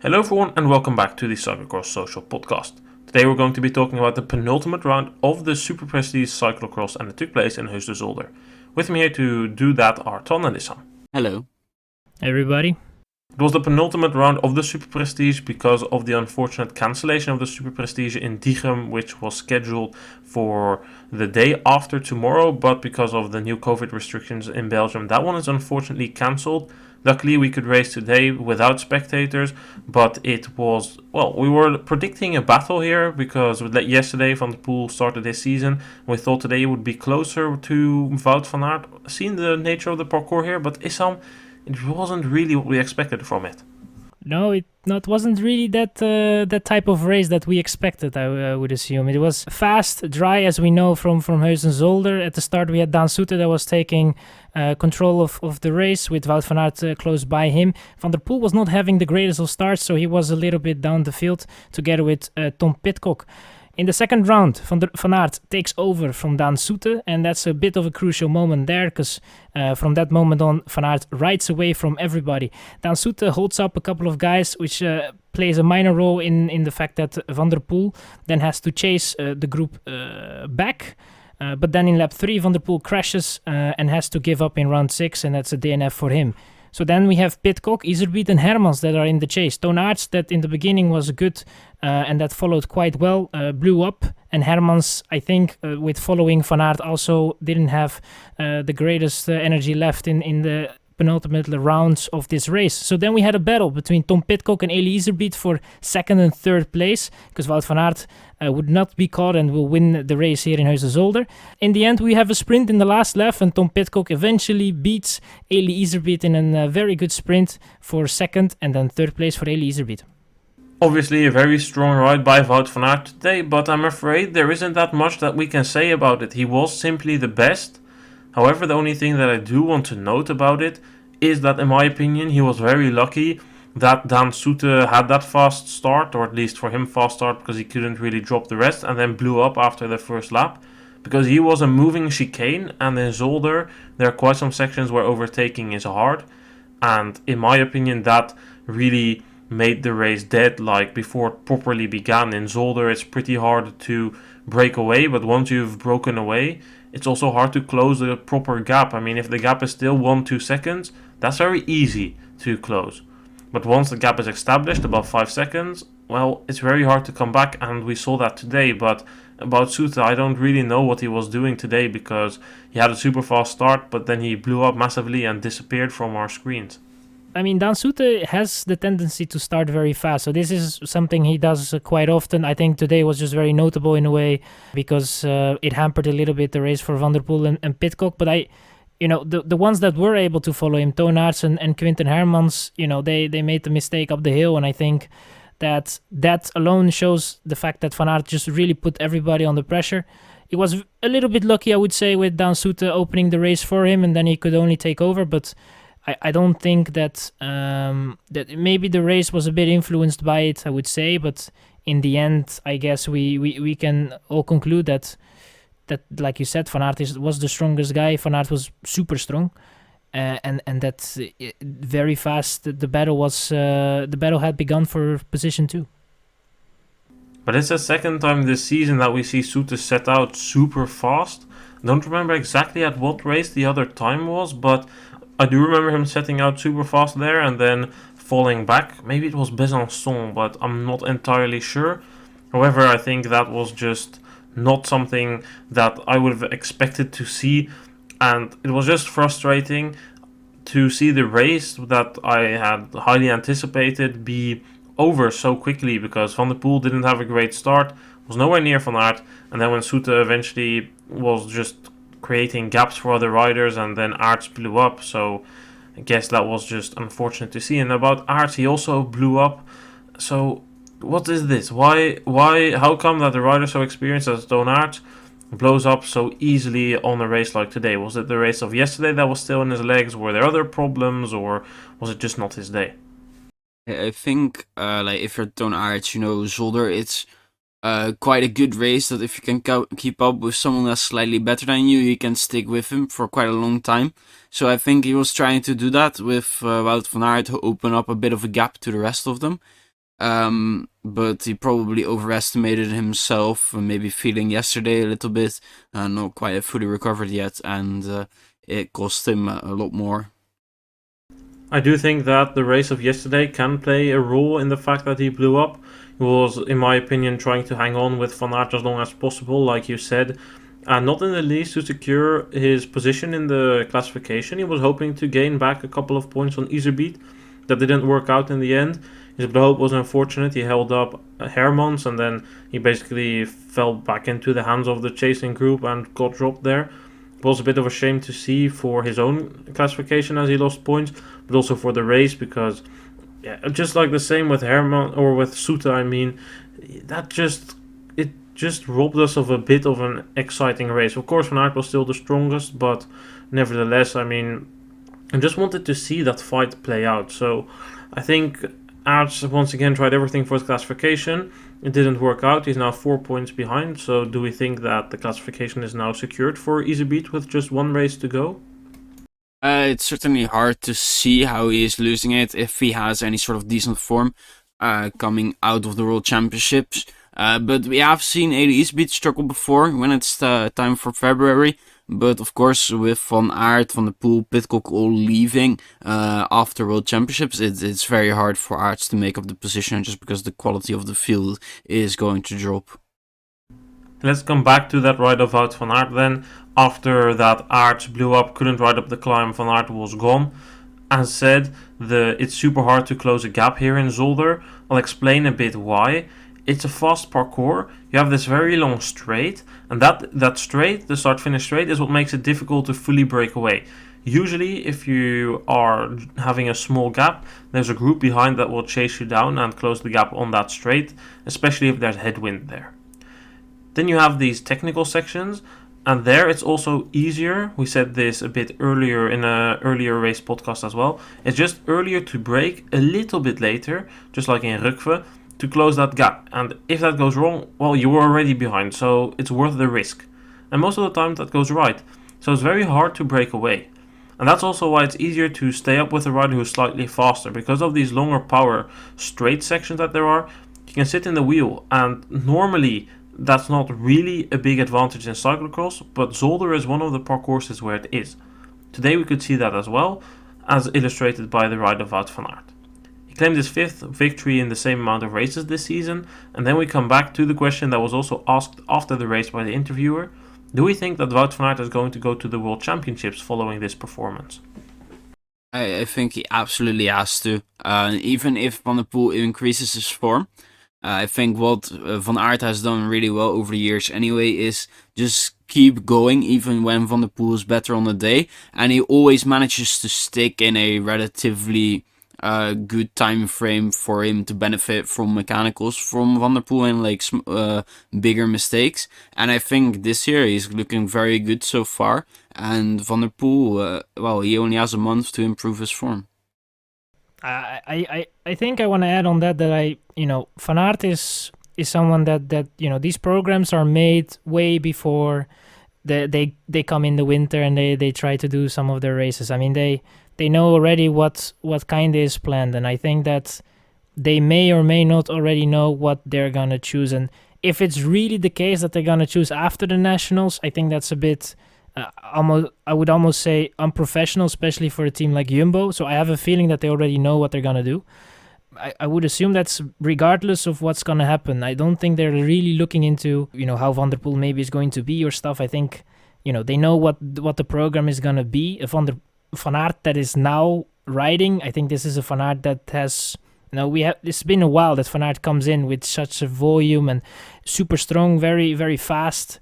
Hello everyone and welcome back to the Cyclocross Social Podcast. Today we're going to be talking about the penultimate round of the Superprestige Cyclocross and it took place in Heusden Zolder. With me here to do that are Twan and Issam. Hello. Everybody. It was the penultimate round of the Superprestige because of the unfortunate cancellation of the Superprestige in Diegem, which was scheduled for the day after tomorrow, but because of the new COVID restrictions in Belgium, that one is unfortunately cancelled. Luckily, we could race today without spectators, but it was, we were predicting a battle here because yesterday Van der Poel started his season. We thought today it would be closer to Wout van Aert. Seen the nature of the parcours here, but Issam, it wasn't really what we expected from it. No, it wasn't really that type of race that we expected, I would assume. It was fast, dry, as we know from Heusden Zolder. At the start, we had Dan Soete that was taking control of the race with Wout van Aert close by him. Van der Poel was not having the greatest of starts, so he was a little bit down the field together with Tom Pidcock. In the second round, Van Aert takes over from Dan Soete, and that's a bit of a crucial moment there, because from that moment on, Van Aert rides away from everybody. Dan Soete holds up a couple of guys, which plays a minor role in the fact that Van der Poel then has to chase the group back. But then in lap 3, Van der Poel crashes and has to give up in round 6, and that's a DNF for him. So then we have Pidcock, Iserbyt and Aerts that are in the chase. Twan and Issam, that in the beginning was good and that followed quite well, blew up. And Hermans, I think, with following Van Aert also didn't have the greatest energy left in the penultimate rounds of this race. So then we had a battle between Tom Pidcock and Eli Iserbyt for second and third place, because Wout van Aert would not be caught and will win the race here in Heusden Zolder. In the end, we have a sprint in the last lap, and Tom Pidcock eventually beats Eli Iserbyt in a very good sprint for second, and then third place for Eli Iserbyt. Obviously a very strong ride by Wout van Aert today, but I'm afraid there isn't that much that we can say about it. He was simply the best. However, the only thing that I do want to note about it is that, in my opinion, he was very lucky that Dan Soete had that fast start, or at least for him fast start, because he couldn't really drop the rest, and then blew up after the first lap, because he was a moving chicane, and in Zolder there are quite some sections where overtaking is hard, and in my opinion that really made the race dead, like before it properly began. In Zolder it's pretty hard to break away, but once you've broken away, it's also hard to close the proper gap. I mean, if the gap is still 1-2 seconds, that's very easy to close. But once the gap is established above 5 seconds, well, it's very hard to come back, and we saw that today. But about Soete, I don't really know what he was doing today, because he had a super fast start, but then he blew up massively and disappeared from our screens. I mean, Dan Soete has the tendency to start very fast, so this is something he does quite often. I think today was just very notable in a way, because it hampered a little bit the race for Van der Poel and Pidcock. But the ones that were able to follow him, Twan and Quinten Hermans, they made the mistake up the hill, and I think that alone shows the fact that Van Aert just really put everybody under pressure. He was a little bit lucky, I would say, with Dan Soete opening the race for him, and then he could only take over, but I don't think that maybe the race was a bit influenced by it, I would say, but in the end, I guess we can all conclude that, like you said, Van Aert was the strongest guy. Van Aert was super strong, and that very fast the battle had begun for position 2. But it's the second time this season that we see Soete set out super fast. I don't remember exactly at what race the other time was, but I do remember him setting out super fast there and then falling back. Maybe it was Besançon, but I'm not entirely sure. However, I think that was just not something that I would have expected to see, and it was just frustrating to see the race that I had highly anticipated be over so quickly, because Van der Poel didn't have a great start, was nowhere near Van Aert, and then when Soete eventually was just creating gaps for other riders, and then Aerts blew up, so I guess that was just unfortunate to see. And about Aerts, he also blew up, so what is this? How come that the rider so experienced as Twan and Issam blows up so easily on a race like today? Was it the race of yesterday that was still in his legs? Were there other problems, or was it just not his day? I think, if you're Twan and Issam, Zolder, it's quite a good race that if you can keep up with someone that's slightly better than you can stick with him for quite a long time. So I think he was trying to do that with Wout van Aert to open up a bit of a gap to the rest of them. But he probably overestimated himself, maybe feeling yesterday a little bit, not quite fully recovered yet, and it cost him a lot more. I do think that the race of yesterday can play a role in the fact that he blew up. He was, in my opinion, trying to hang on with Van Aert as long as possible, like you said, and not in the least to secure his position in the classification. He was hoping to gain back a couple of points on Iserbyt. That didn't work out in the end. His blow up was unfortunate. He held up Hermans and then he basically fell back into the hands of the chasing group and got dropped there. It was a bit of a shame to see for his own classification as he lost points, but also for the race because, yeah, just like the same with Herman or with Suta, I mean, that just robbed us of a bit of an exciting race. Of course, Van Aert was still the strongest, but nevertheless, I mean, I just wanted to see that fight play out. So I think Aerts once again tried everything for his classification. It didn't work out. He's now 4 points behind. So do we think that the classification is now secured for Iserbyt with just one race to go? It's certainly hard to see how he is losing it if he has any sort of decent form coming out of the World Championships. But we have seen Iserbyt struggle before when it's time for February. But of course, with Van Aert, Van der Poel, Pidcock all leaving after World Championships, it's very hard for Aerts to make up the position just because the quality of the field is going to drop. Let's come back to that ride of Wout van Aert then. After that Aerts blew up, couldn't ride up the climb, Van Aert was gone. As said, it's super hard to close a gap here in Zolder. I'll explain a bit why. It's a fast parcours. You have this very long straight, and that straight, the start-finish straight, is what makes it difficult to fully break away. Usually, if you are having a small gap, there's a group behind that will chase you down and close the gap on that straight, especially if there's headwind there. Then you have these technical sections, and there it's also easier. We said this a bit earlier in an earlier race podcast as well. It's just earlier to brake a little bit later, just like in Rukve, to close that gap. And if that goes wrong, well, you were already behind, so it's worth the risk. And most of the time that goes right. So it's very hard to break away. And that's also why it's easier to stay up with a rider who's slightly faster. Because of these longer power straight sections that there are, you can sit in the wheel. And normally that's not really a big advantage in cyclocross, but Zolder is one of the parcourses where it is. Today we could see that as well, as illustrated by the ride of Wout van Aert. He claimed his 5th victory in the same amount of races this season, and then we come back to the question that was also asked after the race by the interviewer. Do we think that Wout van Aert is going to go to the World Championships following this performance? I think he absolutely has to. Even if Van der Poel increases his form, I think what Van Aert has done really well over the years anyway is just keep going even when Van der Poel is better on the day. And he always manages to stick in a relatively good time frame for him to benefit from mechanicals from Van der Poel and like bigger mistakes. And I think this year he's looking very good so far. And Van der Poel, well, he only has a month to improve his form. I think I want to add on that Van Aert is someone that these programs are made way before they come in the winter and they try to do some of their races. I mean they know already what kind is planned, and I think that they may or may not already know what they're gonna choose. And if it's really the case that they're gonna choose after the nationals, I think that's a bit I would almost say unprofessional, especially for a team like Jumbo. So I have a feeling that they already know what they're gonna do. I would assume that's regardless of what's gonna happen. I don't think they're really looking into how Van der Poel maybe is going to be or stuff. I think they know what the program is gonna be. If Van Aert that is now riding, I think this is a Van Aert that has it's been a while that Van Aert comes in with such a volume and super strong, very very fast.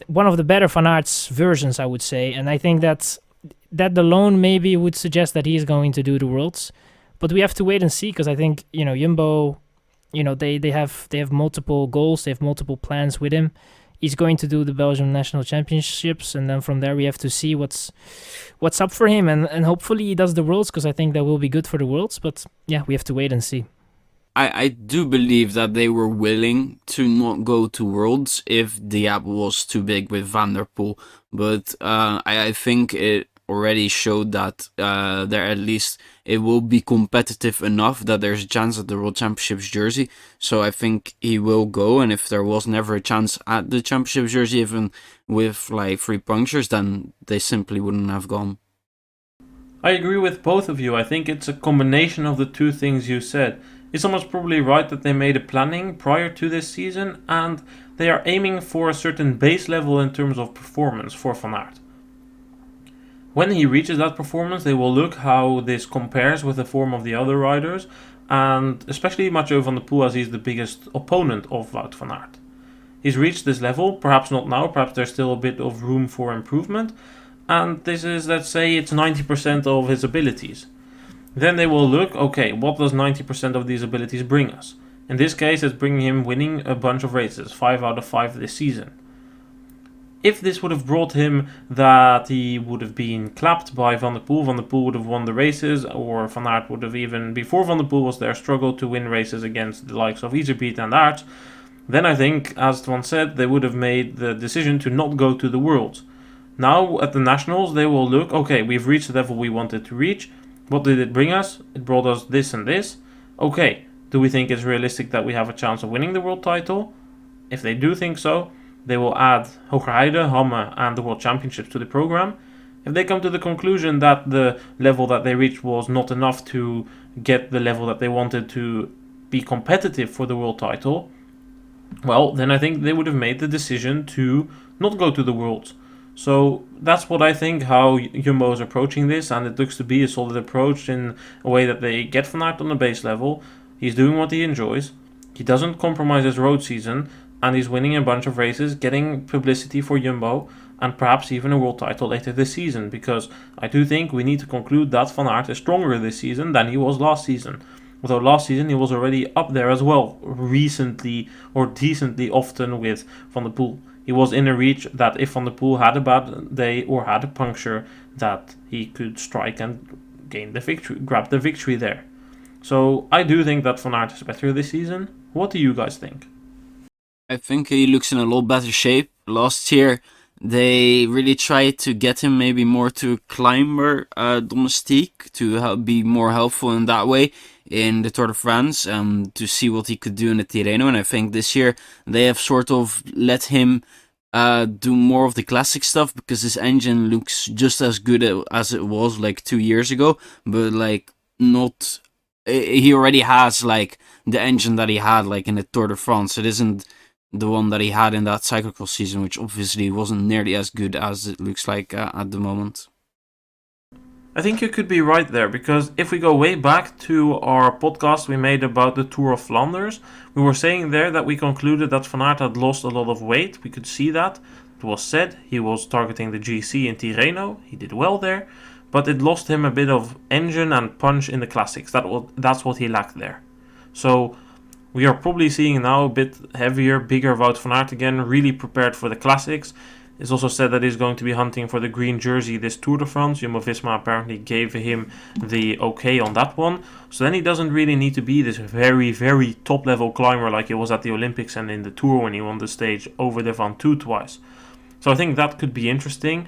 One of the better Van Aert's versions, I would say, and I think that alone maybe would suggest that he is going to do the Worlds, but we have to wait and see, because I think Jumbo, they have multiple goals, they have multiple plans with him. He's going to do the Belgian National Championships, and then from there we have to see what's up for him, and hopefully he does the Worlds, because I think that will be good for the Worlds. But yeah, we have to wait and see. I do believe that they were willing to not go to Worlds if the gap was too big with Van der Poel. But I think already showed that there at least it will be competitive enough that there's a chance at the World Championships jersey. So I think he will go, and if there was never a chance at the Championships jersey, even with like 3 punctures, then they simply wouldn't have gone. I agree with both of you. I think it's a combination of the two things you said. Issam probably right that they made a planning prior to this season, and they are aiming for a certain base level in terms of performance for Van Aert. When he reaches that performance, they will look how this compares with the form of the other riders, and especially Mathieu van der Poel, as he's the biggest opponent of Wout van Aert. He's reached this level, perhaps not now, perhaps there's still a bit of room for improvement, and this is, let's say, it's 90% of his abilities. Then they will look, okay, what does 90% of these abilities bring us? In this case, it's bringing him winning a bunch of races, 5 out of 5 this season. If this would have brought him that he would have been clapped by Van der Poel would have won the races, or Van Aert would have even, before Van der Poel was there, struggled to win races against the likes of Iserbyt and Aerts, then I think, as Twan said, they would have made the decision to not go to the Worlds. Now, at the Nationals, they will look, okay, we've reached the level we wanted to reach. What did it bring us? It brought us this and this. Okay, do we think it's realistic that we have a chance of winning the world title? If they do think so, they will add Hogerheide, Hamme and the World Championships to the program. If they come to the conclusion that the level that they reached was not enough to get the level that they wanted to be competitive for the world title, well, then I think they would have made the decision to not go to the Worlds. So that's what I think how Jumbo is approaching this, and it looks to be a solid approach in a way that they get Van Aert on the base level. He's doing what he enjoys. He doesn't compromise his road season, and he's winning a bunch of races, getting publicity for Jumbo, and perhaps even a world title later this season, because I do think we need to conclude that Van Aert is stronger this season than he was last season. Although last season he was already up there as well, recently or decently often with Van der Poel. He was in a reach that if Van der Poel had a bad day or had a puncture, that he could strike and gain the victory, grab the victory there. So I do think that Van Aert is better this season. What do you guys think? I think he looks in a lot better shape. Last year, they really tried to get him maybe more to climber domestique, to be more helpful in that way in the Tour de France, to see what he could do in the Tirreno. And I think this year they have sort of let him do more of the classic stuff, because his engine looks just as good as it was like 2 years ago, but like not. He already has like the engine that he had like in the Tour de France. It isn't the one that he had in that cyclocross season, which obviously wasn't nearly as good as it looks like at the moment. I think you could be right there, because if we go way back to our podcast we made about the Tour of Flanders, we were saying there that we concluded that Van Aert had lost a lot of weight. We could see that. It was said he was targeting the GC in Tirreno. He did well there, but it lost him a bit of engine and punch in the classics. That's what he lacked there. So we are probably seeing now a bit heavier, bigger Wout van Aert again, really prepared for the classics. It's also said that he's going to be hunting for the green jersey this Tour de France. Jumbo-Visma apparently gave him the okay on that one. So then he doesn't really need to be this very, very top-level climber like he was at the Olympics and in the Tour when he won the stage over the Van Toe twice. So I think that could be interesting.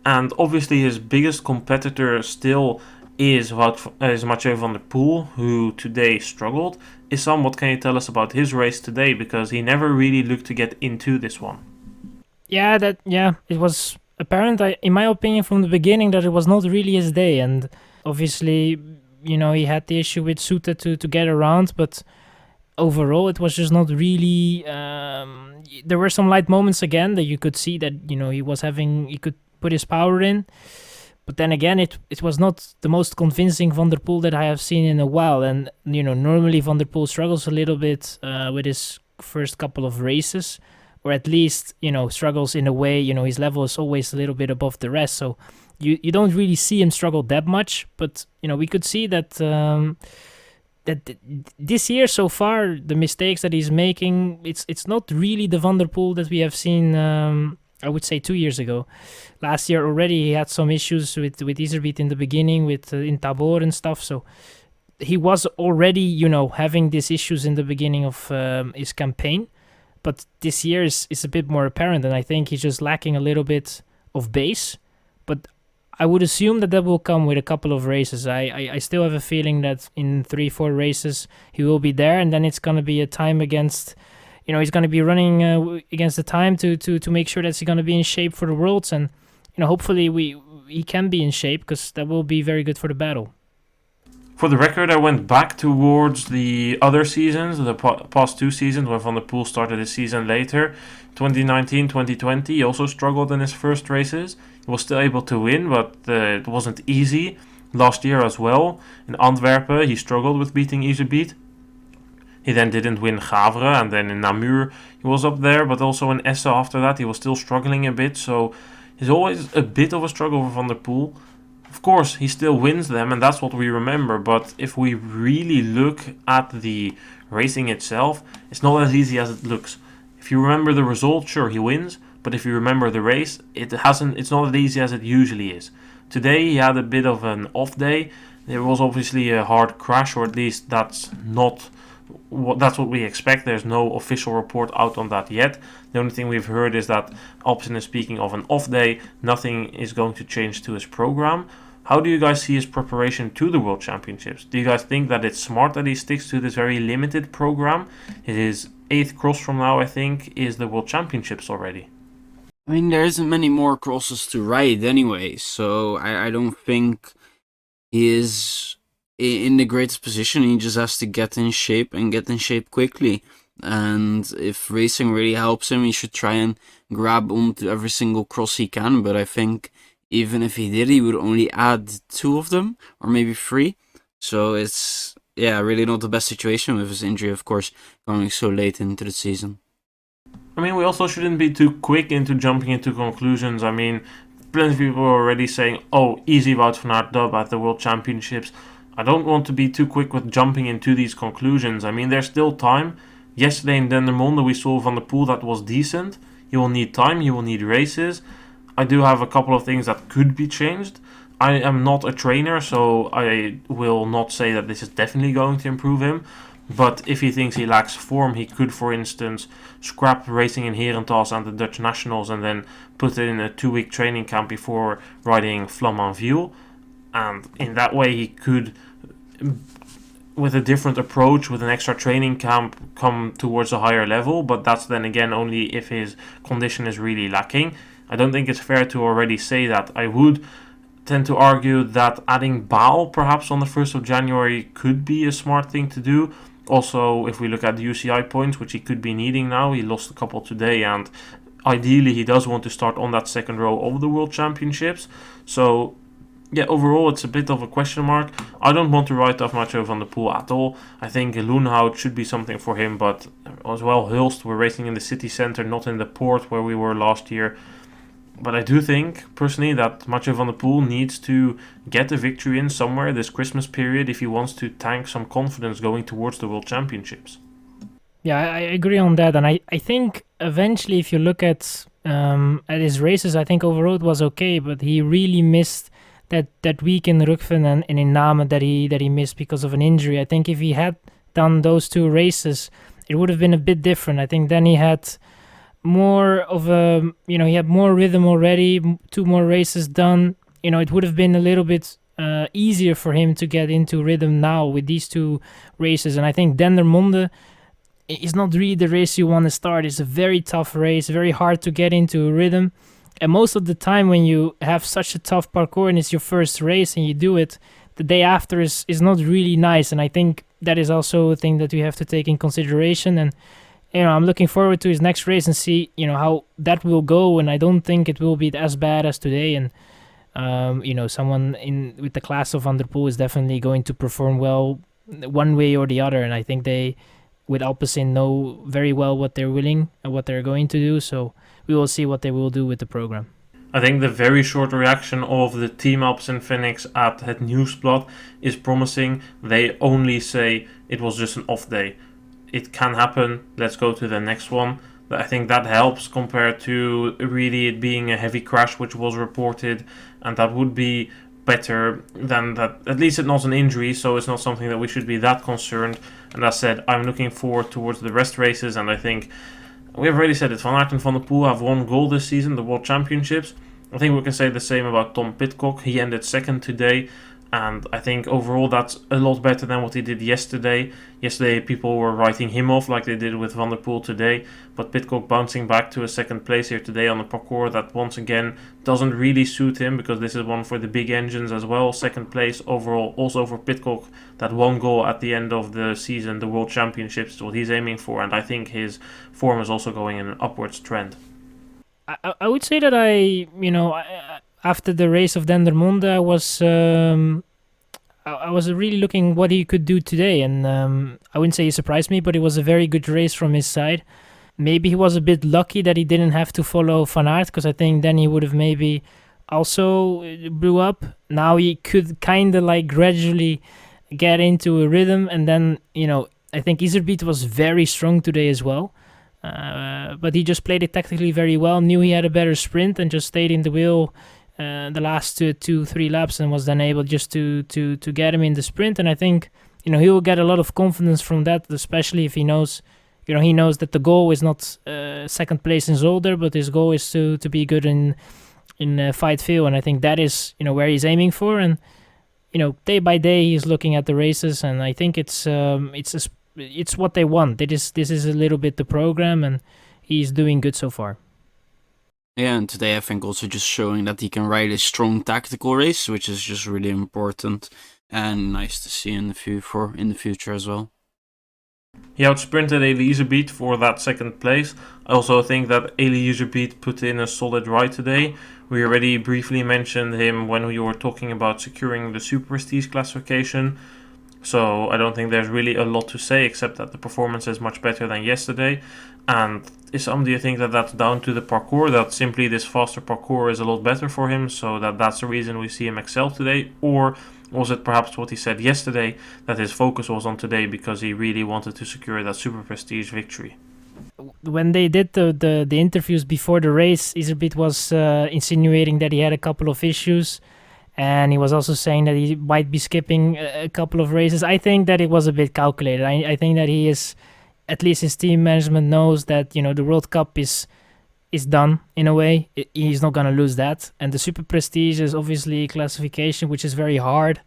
And obviously his biggest competitor still is Mathieu van der Poel, who today struggled. Issam, what can you tell us about his race today? Because he never really looked to get into this one. It was apparent, in my opinion, from the beginning that it was not really his day. And obviously, he had the issue with Soute to get around, but overall, it was just not really. There were some light moments again that you could see that he could put his power in. But then again, it was not the most convincing Van der Poel that I have seen in a while. And, normally Van der Poel struggles a little bit with his first couple of races, or at least, struggles in a way, his level is always a little bit above the rest. So you don't really see him struggle that much. But, we could see that that this year so far, the mistakes that he's making, it's not really the Van der Poel that we have seen, I would say 2 years ago. Last year already he had some issues with Iserbyt in the beginning, with in Tabor and stuff. So he was already, having these issues in the beginning of his campaign. But this year is a bit more apparent, and I think he's just lacking a little bit of base. But I would assume that will come with a couple of races. I still have a feeling that in 3-4 races he will be there, and then it's going to be a time against, he's going to be running against the time to make sure that he's going to be in shape for the Worlds, and hopefully he can be in shape, because that will be very good for the battle. For the record, I went back towards the other seasons, the past 2 seasons, when Van der Poel started his season later. 2019, 2020, he also struggled in his first races. He was still able to win, but it wasn't easy. Last year as well, in Antwerpen, he struggled with beating Iserbyt. He then didn't win Gavre, and then in Namur he was up there, but also in Essen after that he was still struggling a bit. So he's always a bit of a struggle for Van der Poel. Of course, he still wins them, and that's what we remember. But if we really look at the racing itself, it's not as easy as it looks. If you remember the result, sure, he wins. But if you remember the race, it's not as easy as it usually is. Today he had a bit of an off day. There was obviously a hard crash, or at least that's what we expect. There's no official report out on that yet. The only thing we've heard is that Alpecin is speaking of an off day. Nothing is going to change to his program. How do you guys see his preparation to the World Championships? Do you guys think that it's smart that he sticks to this very limited program? His 8th cross from now, I think, is the World Championships already. I mean, there isn't many more crosses to ride anyway, so I don't think he is in the greatest position. He just has to get in shape, and get in shape quickly. And if racing really helps him, he should try and grab onto every single cross he can. But I think even if he did, he would only add 2 of them, or maybe 3. So it's, really not the best situation with his injury, of course, coming so late into the season. I mean, we also shouldn't be too quick into jumping into conclusions. I mean, plenty of people are already saying, easy Wout van Aert dub at the World Championships. I don't want to be too quick with jumping into these conclusions. I mean, there's still time. Yesterday in Dendermonde we saw Van der Poel that was decent. He will need time, he will need races. I do have a couple of things that could be changed. I am not a trainer, so I will not say that this is definitely going to improve him. But if he thinks he lacks form, he could, for instance, scrap racing in Herentals and the Dutch Nationals and then put it in a 2-week training camp before riding Flamanville. And in that way he could, with a different approach, with an extra training camp, come towards a higher level. But that's then again only if his condition is really lacking. I don't think it's fair to already say that. I would tend to argue that adding Baal perhaps on the 1st of January could be a smart thing to do. Also, if we look at the UCI points, which he could be needing now, he lost a couple today, and ideally he does want to start on that second row of the World Championships. So overall it's a bit of a question mark. I don't want to write off Mathieu van der Poel at all. I think Loenhout should be something for him, but as well Hulst, we're racing in the city centre, not in the port where we were last year. But I do think, personally, that Mathieu van der Poel needs to get a victory in somewhere this Christmas period if he wants to tank some confidence going towards the World Championships. Yeah, I agree on that. And I think eventually, if you look at his races, I think overall it was okay, but he really missed that week in Rukven and in Namen that he missed because of an injury. I think if he had done those 2 races, it would have been a bit different. I think then he had more of a, he had more rhythm already, 2 more races done. It would have been a little bit easier for him to get into rhythm now with these 2 races. And I think Dendermonde is not really the race you want to start. It's a very tough race, very hard to get into a rhythm. And most of the time when you have such a tough parcours and it's your first race and you do it, the day after is not really nice. And I think that is also a thing that we have to take in consideration. And I'm looking forward to his next race and see, how that will go. And I don't think it will be as bad as today. And, someone with the class of Van der Poel is definitely going to perform well one way or the other. And I think they, with Alpecin, know very well what they're willing and what they're going to do. So we will see what they will do with the program. I think the very short reaction of the Team Alpecin Phoenix at Het Nieuwsblad is promising. They only say it was just an off day. It can happen, let's go to the next one. I think that helps compared to really it being a heavy crash which was reported, and that would be better than that. At least it's not an injury, so it's not something that we should be that concerned. And as said, I'm looking forward towards the rest races, and I think we have already said it, Van Aert and Van der Poel have one goal this season, the World Championships. I think we can say the same about Tom Pidcock. He ended second today, and I think overall that's a lot better than what he did yesterday. Yesterday people were writing him off like they did with Van der Poel today, but Pidcock bouncing back to a second place here today on a parcours that once again doesn't really suit him, because this is one for the big engines as well. Second place overall also for Pidcock. That one goal at the end of the season, the World Championships, is what he's aiming for, and I think his form is also going in an upwards trend. I would say that after the race of Dendermonde, I was really looking what he could do today, and I wouldn't say he surprised me, but it was a very good race from his side. Maybe he was a bit lucky that he didn't have to follow Van Aert, because I think then he would have maybe also blew up. Now he could kind of like gradually get into a rhythm, and then, I think Iserbyt was very strong today as well. But he just played it tactically very well, knew he had a better sprint, and just stayed in the wheel the last 2-3 laps, and was then able just to get him in the sprint. And I think he will get a lot of confidence from that, especially if he knows that the goal is not second place in Zolder, but his goal is to be good in Fight Field. And I think that is where he's aiming for. And day by day he's looking at the races, and I think it's what they want. This is a little bit the program, and he's doing good so far. Yeah, and today I think also just showing that he can ride a strong tactical race, which is just really important and nice to see in the future as well. He outsprinted Eli Iserbyt for that second place. I also think that Eli Iserbyt put in a solid ride today. We already briefly mentioned him when we were talking about securing the Superprestige classification. So I don't think there's really a lot to say, except that the performance is much better than yesterday. And Issam, do you think that that's down to the parcours, that simply this faster parcours is a lot better for him, so that's the reason we see him excel today? Or was it perhaps what he said yesterday, that his focus was on today because he really wanted to secure that Superprestige victory? When they did the interviews before the race, Iserbyt was insinuating that he had a couple of issues. And he was also saying that he might be skipping a couple of races. I think that it was a bit calculated. I think that he is, at least his team management knows that, the World Cup is done in a way. He's not going to lose that. And the Superprestige is obviously a classification which is very hard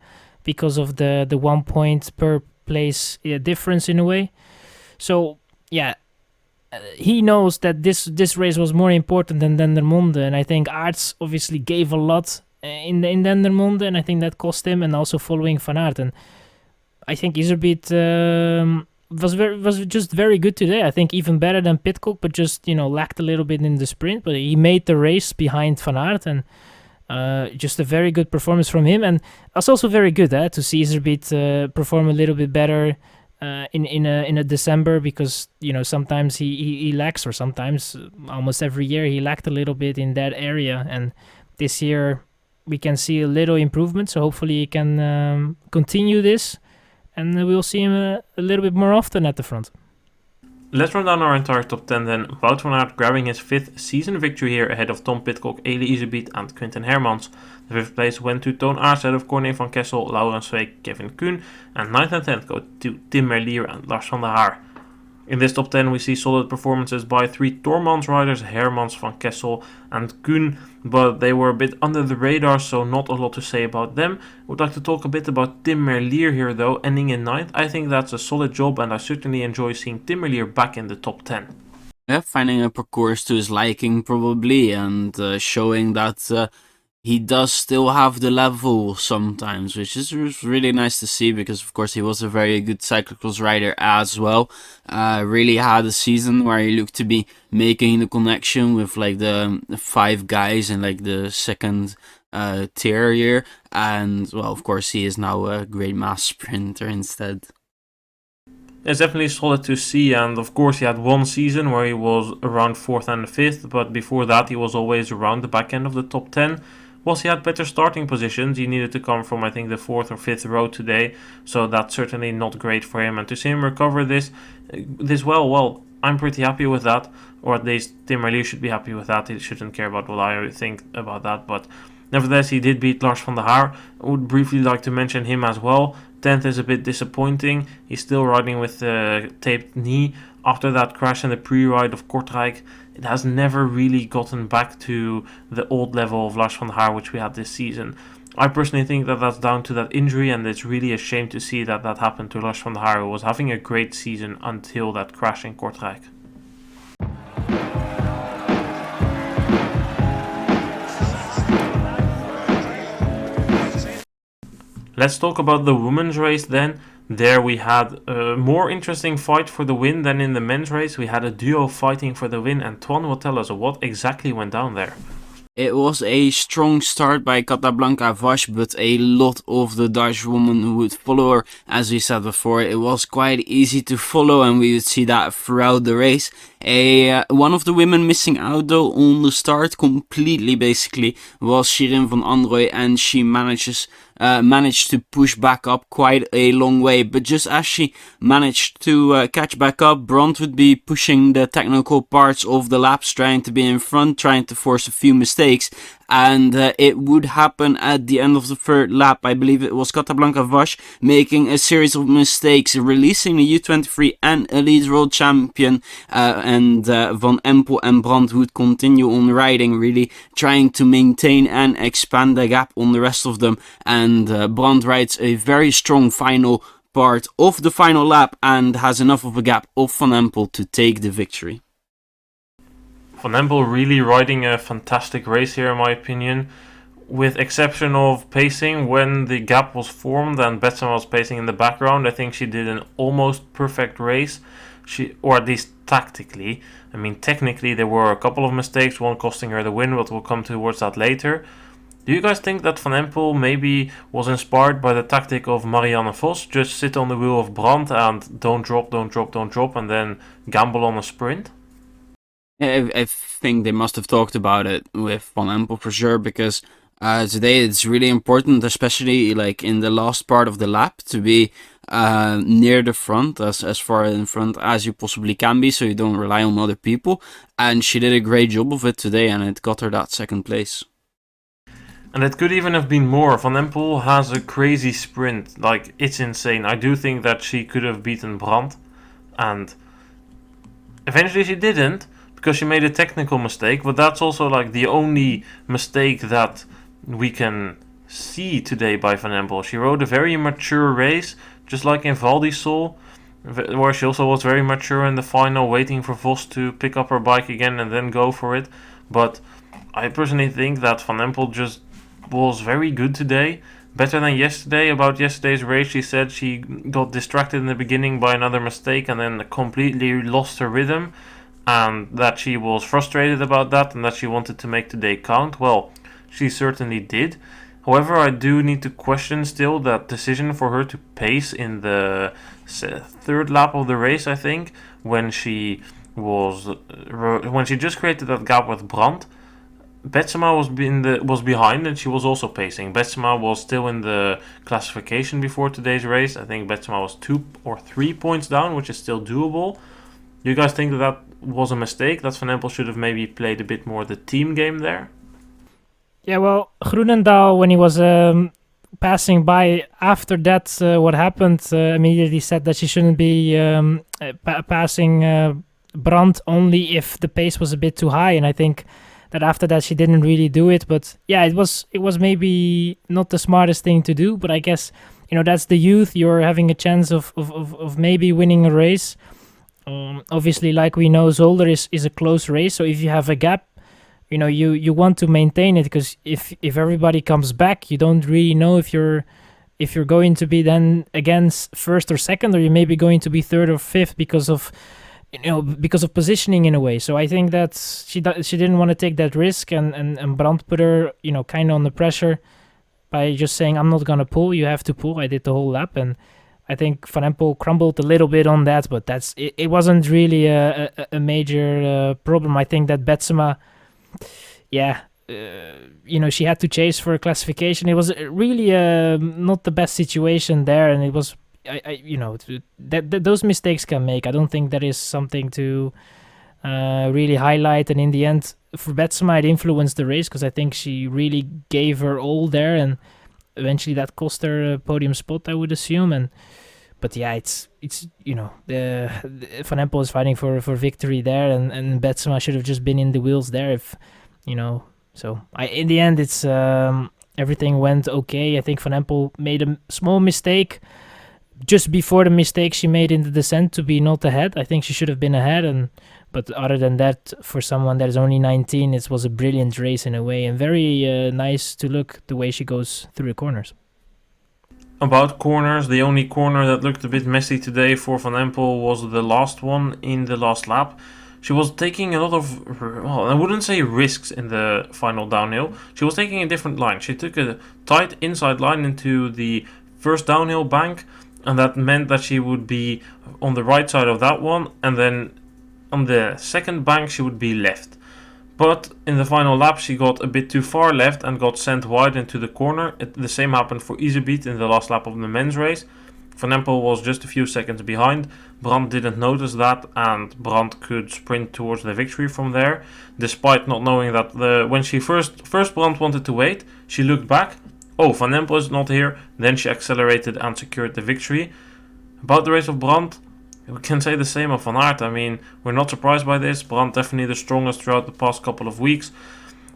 because of the 1 point per place difference in a way. So, yeah, he knows that this race was more important than Dendermonde. And I think Aerts obviously gave a lot in Dendermonde, and I think that cost him, and also following Van Aert. And I think Iserbyt was just very good today. I think even better than Pidcock, but just lacked a little bit in the sprint. But he made the race behind Van Aert, and just a very good performance from him. And it's also very good to see Iserbyt perform a little bit better in a December, because sometimes he lacks, or sometimes almost every year he lacked a little bit in that area. And this year we can see a little improvement, so hopefully he can continue this, and we'll see him a little bit more often at the front. Let's run down our entire top 10 then. Wout van Aert grabbing his 5th season victory here ahead of Tom Pidcock, Eli Iserbyt and Quinten Hermans. The 5th place went to Toon Aerts ahead of Corné van Kessel, Laurens Sweeck, Kevin Kuhn, and 9th and 10th go to Tim Merlier and Lars van der Haar. In this top 10 we see solid performances by 3 Tormans riders, Hermans, Van Kessel and Kuhn, but they were a bit under the radar, so not a lot to say about them. Would like to talk a bit about Tim Merlier here though, ending in 9th. I think that's a solid job, and I certainly enjoy seeing Tim Merlier back in the top 10. Yeah, finding a parcours to his liking probably, and showing that he does still have the level sometimes, which is really nice to see, because of course he was a very good cyclocross rider as well. Really had a season where he looked to be making the connection with like the 5 guys in like the second tier here, and well, of course he is now a great mass sprinter instead. It's definitely solid to see, and of course he had one season where he was around 4th and 5th, but before that he was always around the back end of the top 10. Whilst he had better starting positions, he needed to come from I think the 4th or 5th row today, so that's certainly not great for him. And to see him recover this well, I'm pretty happy with that, or at least Tim Merlier should be happy with that. He shouldn't care about what I think about that, but nevertheless he did beat Lars van der Haar. I would briefly like to mention him as well. 10th is a bit disappointing. He's still riding with the taped knee. After that crash in the pre-ride of Kortrijk, it has never really gotten back to the old level of Lars van der Haar which we had this season. I personally think that that's down to that injury, and it's really a shame to see that that happened to Lars van der Haar, who was having a great season until that crash in Kortrijk. Let's talk about the women's race then. There we had a more interesting fight for the win than in the men's race. We had a duo fighting for the win, and Twan will tell us what exactly went down there. It was a strong start by Capablanca Vash, but a lot of the Dutch women who would follow her. As we said before, it was quite easy to follow, and we would see that throughout the race. One of the women missing out though on the start completely basically was Shirin van Androoy, and she managed to push back up quite a long way, but just as she managed to catch back up, Brand would be pushing the technical parts of the laps, trying to be in front, trying to force a few mistakes, and it would happen at the end of the third lap. I believe it was Capablanca Vash making a series of mistakes, releasing the U23 and Elite World Champion, and Van Empel and Brand would continue on riding, really trying to maintain and expand the gap on the rest of them, and Brand rides a very strong final part of the final lap and has enough of a gap of Van Empel to take the victory. Van Empel really riding a fantastic race here in my opinion, with exception of pacing when the gap was formed and Betsema was pacing in the background. I think she did an almost perfect race, or at least tactically. I mean, technically there were a couple of mistakes, one costing her the win, but we'll come towards that later. Do you guys think that Van Empel maybe was inspired by the tactic of Marianne Vos, just sit on the wheel of Brand and don't drop, and then gamble on a sprint? I think they must have talked about it with Van Empel for sure, because today it's really important, especially like in the last part of the lap, to be near the front, as far in front as you possibly can be, so you don't rely on other people. And she did a great job of it today, and it got her that second place. And it could even have been more. Van Empel has a crazy sprint, like it's insane. I do think that she could have beaten Brand, and eventually she didn't, because she made a technical mistake, but that's also like the only mistake that we can see today by Van Empel. She rode a very mature race, just like in Val di Sole, where she also was very mature in the final, waiting for Vos to pick up her bike again and then go for it. But I personally think that Van Empel just was very good today, better than yesterday. About yesterday's race, she said she got distracted in the beginning by another mistake and then completely lost her rhythm, and that she was frustrated about that and that she wanted to make today count. Well, she certainly did. However, I do need to question still that decision for her to pace in the third lap of the race, I think, when she just created that gap with Brand. Betsema was behind and she was also pacing. Betsema was still in the classification before today's race. I think Betsema was 2 or 3 points down, which is still doable. Do you guys think that was a mistake, that Van Empel should have maybe played a bit more the team game there? Yeah, well, Groenendaal, when he was passing by after that, what happened, immediately said that she shouldn't be passing Brand only if the pace was a bit too high, and I think that after that she didn't really do it. But yeah, it was maybe not the smartest thing to do, but I guess, you know, that's the youth. You're having a chance of maybe winning a race. Obviously, like we know, Zolder is a close race, so if you have a gap, you know, you want to maintain it, because if everybody comes back, you don't really know if you're going to be then against first or second, or you may be going to be third or fifth because of positioning in a way. So I think that she didn't want to take that risk, and Brand put her, you know, kind of on the pressure by just saying, I'm not gonna pull, you have to pull. I did the whole lap, and I think Van Empel crumbled a little bit on that, but it wasn't really a major problem. I think that Betsema, you know, she had to chase for a classification. It was really not the best situation there, and it was, you know, those mistakes can make. I don't think that is something to really highlight, and in the end, for Betsema, it influenced the race, because I think she really gave her all there, and eventually that cost her a podium spot, I would assume. But yeah, it's the Van Empel is fighting for victory there, and Betsema should have just been in the wheels there if So in the end, it's everything went okay. I think Van Empel made a small mistake just before the mistake she made in the descent to be not ahead. I think she should have been ahead, but other than that, for someone that is only 19, it was a brilliant race in a way, and very nice to look the way she goes through the corners. About corners, the only corner that looked a bit messy today for Van Empel was the last one in the last lap. She was taking a lot of, well, I wouldn't say risks in the final downhill. She was taking a different line. She took a tight inside line into the first downhill bank, and that meant that she would be on the right side of that one, and then on the second bank she would be left. But in the final lap she got a bit too far left and got sent wide into the corner. The same happened for Iserbyt in the last lap of the men's race. Van Empel was just a few seconds behind. Brand didn't notice that, and Brand could sprint towards the victory from there, despite not knowing that when she first Brand wanted to wait, she looked back. Oh, Van Empel is not here. Then she accelerated and secured the victory. About the race of Brand, we can say the same of Van Aert. I mean, we're not surprised by this. Brand definitely the strongest throughout the past couple of weeks.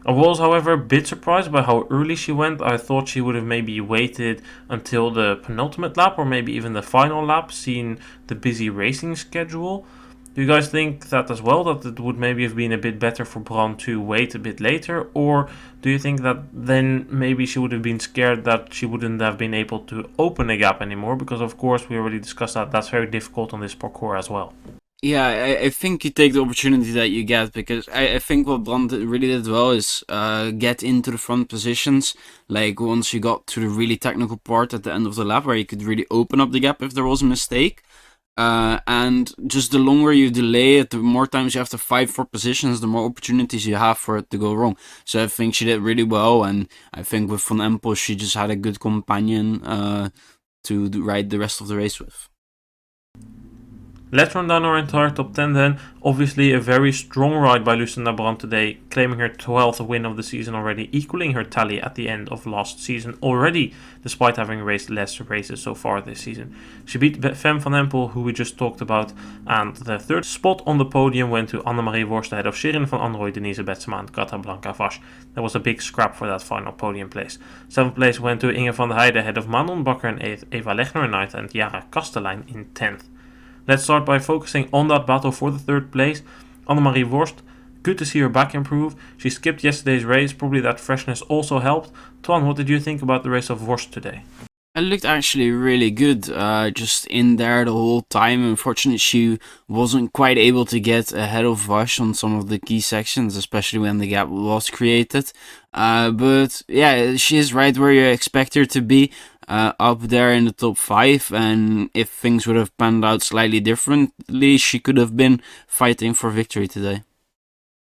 I was, however, a bit surprised by how early she went. I thought she would have maybe waited until the penultimate lap or maybe even the final lap, seeing the busy racing schedule. Do you guys think that as well, that it would maybe have been a bit better for Brand to wait a bit later? Or do you think that then maybe she would have been scared that she wouldn't have been able to open a gap anymore? Because of course we already discussed that that's very difficult on this parcours as well. Yeah, I think you take the opportunity that you get, because I think what Brand really did well is get into the front positions. Like once you got to the really technical part at the end of the lap where you could really open up the gap if there was a mistake. And just the longer you delay it, the more times you have to fight for positions, the more opportunities you have for it to go wrong. So I think she did really well, and I think with Van Empel she just had a good companion to ride the rest of the race with. Let's run down our entire top 10 then. Obviously a very strong ride by Lucinda Brand today, claiming her 12th win of the season already, equaling her tally at the end of last season already, despite having raced less races so far this season. She beat Fem Van Empel, who we just talked about, and the third spot on the podium went to Annemarie Worst ahead of Shirin van Anrooy, Denise Betsema and Casablanca Vash. There was a big scrap for that final podium place. 7th place went to Inge van der Heijden ahead of Manon Bakker in 8th, Eva Legner in 9th and Jara Kastelein in 10th. Let's start by focusing on that battle for the third place. Annemarie Worst, good to see her back improve. She skipped yesterday's race, probably that freshness also helped. Twan, what did you think about the race of Worst today? It looked actually really good, just in there the whole time. Unfortunately, she wasn't quite able to get ahead of Vash on some of the key sections, especially when the gap was created. But yeah, she is right where you expect her to be. Up there in the top 5, and if things would have panned out slightly differently, she could have been fighting for victory today.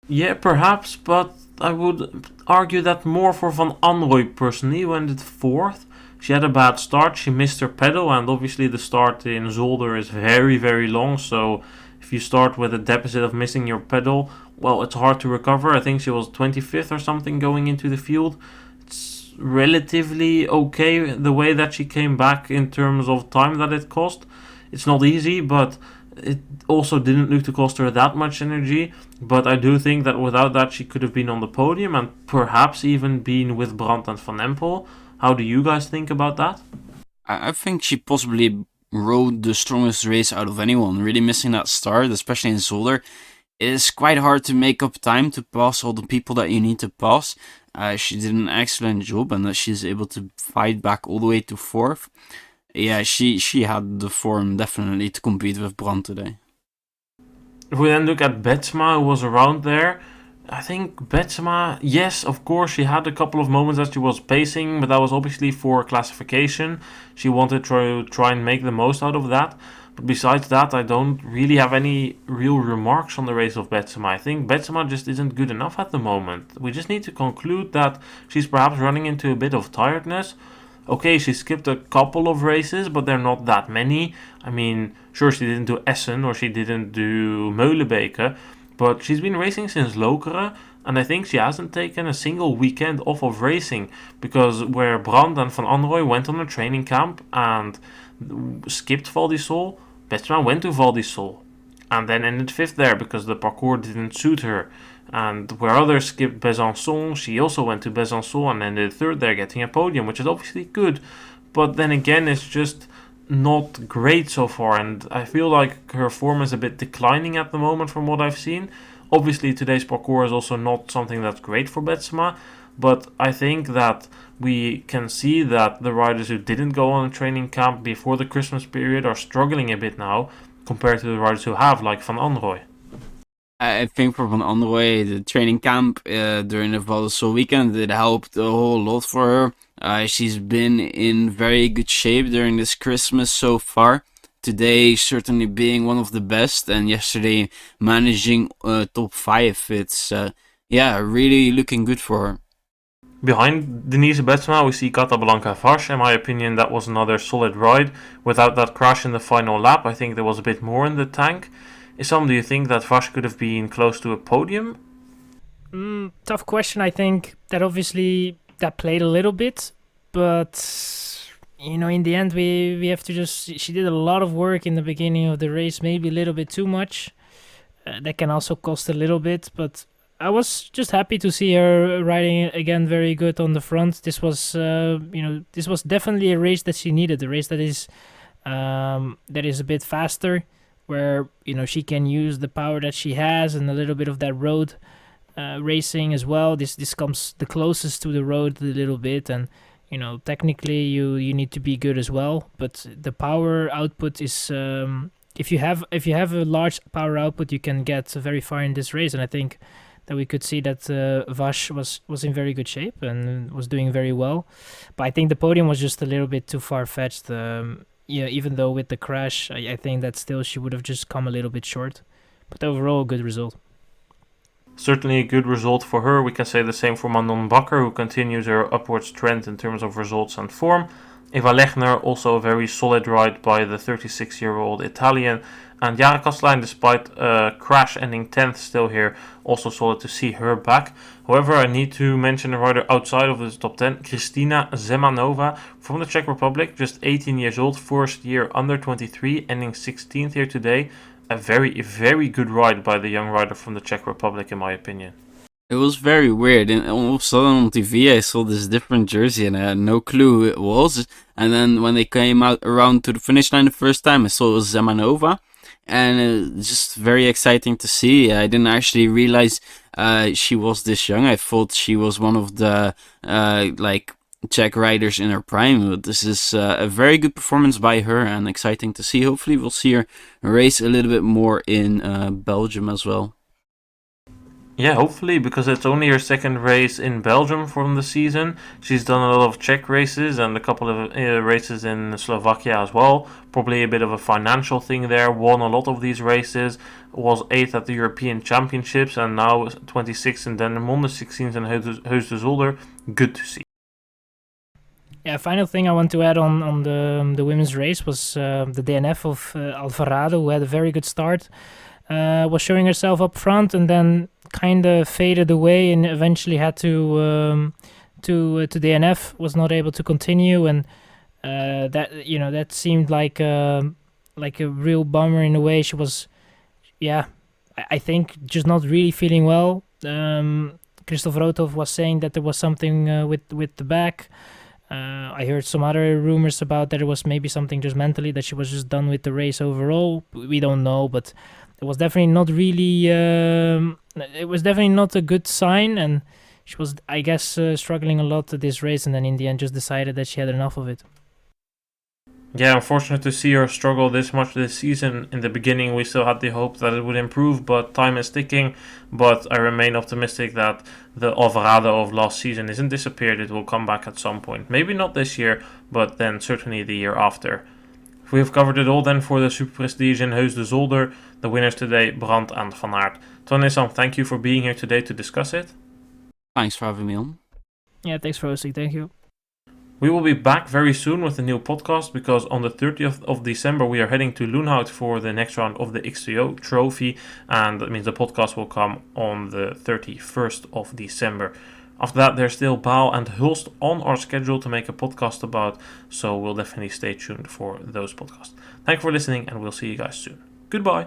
Yeah, perhaps, but I would argue that more for Van Anrooy personally, who ended 4th. She had a bad start, she missed her pedal, and obviously the start in Zolder is very, very long, so if you start with a deficit of missing your pedal, well, it's hard to recover. I think she was 25th or something going into the field. Relatively okay the way that she came back in terms of time that it cost. It's not easy, but it also didn't look to cost her that much energy. But I do think that without that she could have been on the podium and perhaps even been with Brand and Van Empel. How do you guys think about that? I think she possibly rode the strongest race out of anyone. Really missing that start, especially in Zolder. It is quite hard to make up time to pass all the people that you need to pass. She did an excellent job, and that she's able to fight back all the way to 4th. Yeah, she had the form definitely to compete with Brand today. If we then look at Betsema, who was around there, I think Betsema, yes, of course, she had a couple of moments that she was pacing, but that was obviously for classification. She wanted to try and make the most out of that. But besides that, I don't really have any real remarks on the race of Betsema. I think Betsema just isn't good enough at the moment. We just need to conclude that she's perhaps running into a bit of tiredness. Okay, she skipped a couple of races, but they're not that many. I mean, sure, she didn't do Essen or she didn't do Meulenbeke, but she's been racing since Lokeren. And I think she hasn't taken a single weekend off of racing, because where Brand and Van Anrooy went on a training camp and skipped Val di Sole, Betsema went to Val di Sole and then ended 5th there because the parcours didn't suit her. And where others skipped Besançon, she also went to Besançon and ended 3rd there, getting a podium, which is obviously good. But then again, it's just not great so far, and I feel like her form is a bit declining at the moment from what I've seen. Obviously, today's parcours is also not something that's great for Betsema, but I think that we can see that the riders who didn't go on a training camp before the Christmas period are struggling a bit now compared to the riders who have, like Van Anrooy. I think for Van Anrooy, the training camp during the Val di Sole weekend, it helped a whole lot for her. She's been in very good shape during this Christmas so far. Today certainly being one of the best, and yesterday managing top 5. It's really looking good for her. Behind Denise Betsema, we see Capablanca Vash. In my opinion, that was another solid ride. Without that crash in the final lap, I think there was a bit more in the tank. Issam, do you think that Vash could have been close to a podium? Tough question. I think that obviously that played a little bit, but in the end, we have to she did a lot of work in the beginning of the race, maybe a little bit too much. That can also cost a little bit, but I was just happy to see her riding again very good on the front. This was, this was definitely a race that she needed, a race that is a bit faster, where she can use the power that she has and a little bit of that road racing as well. This comes the closest to the road a little bit, and technically you need to be good as well. But the power output is if you have a large power output, you can get very far in this race. And I think that we could see that Vash was in very good shape and was doing very well. But I think the podium was just a little bit too far-fetched. Even though with the crash, I think that still she would have just come a little bit short. But overall, a good result. Certainly a good result for her. We can say the same for Manon Bakker, who continues her upwards trend in terms of results and form. Eva Lechner, also a very solid ride by the 36-year-old Italian. And Jara Kastelein, despite a crash ending 10th still here, also solid to see her back. However, I need to mention a rider outside of the top 10, Kristina Zemanova from the Czech Republic, just 18 years old, first year under 23, ending 16th here today. A very, very good ride by the young rider from the Czech Republic, in my opinion. It was very weird, and all of a sudden on TV I saw this different jersey and I had no clue who it was. And then when they came out around to the finish line the first time, I saw it was Zemanova. And just very exciting to see. I didn't actually realize she was this young. I thought she was one of the Czech riders in her prime. But this is a very good performance by her and exciting to see. Hopefully we'll see her race a little bit more in Belgium as well. Yeah, hopefully, because it's only her second race in Belgium from the season. She's done a lot of Czech races and a couple of races in Slovakia as well. Probably a bit of a financial thing there. Won a lot of these races. Was 8th at the European Championships and now 26th in Dendermonde, 16th in Heusden Zolder. Good to see. Yeah, final thing I want to add on the women's race was the DNF of Alvarado, who had a very good start. Was showing herself up front and then kind of faded away and eventually had to DNF, was not able to continue, and that seemed like a real bummer in a way. She was, I think just not really feeling well. Christoph Rothoff was saying that there was something with the back. I heard some other rumors about that it was maybe something just mentally, that she was just done with the race overall. We don't know, but it was definitely not really. It was definitely not a good sign, and she was, I guess, struggling a lot at this race, and then in the end just decided that she had enough of it. Yeah, unfortunate to see her struggle this much this season. In the beginning, we still had the hope that it would improve, but time is ticking. But I remain optimistic that the Alvarado of last season isn't disappeared. It will come back at some point. Maybe not this year, but then certainly the year after. We have covered it all then for the Superprestige in Heusden Zolder. The winners today, Brand and Van Aert. Twan and Issam, thank you for being here today to discuss it. Thanks for having me on. Yeah, thanks for hosting. Thank you. We will be back very soon with a new podcast because on the 30th of December we are heading to Loenhout for the next round of the XTO trophy, and that means the podcast will come on the 31st of December. After that, there's still Poel and Hulst on our schedule to make a podcast about, so we'll definitely stay tuned for those podcasts. Thank you for listening, and we'll see you guys soon. Goodbye.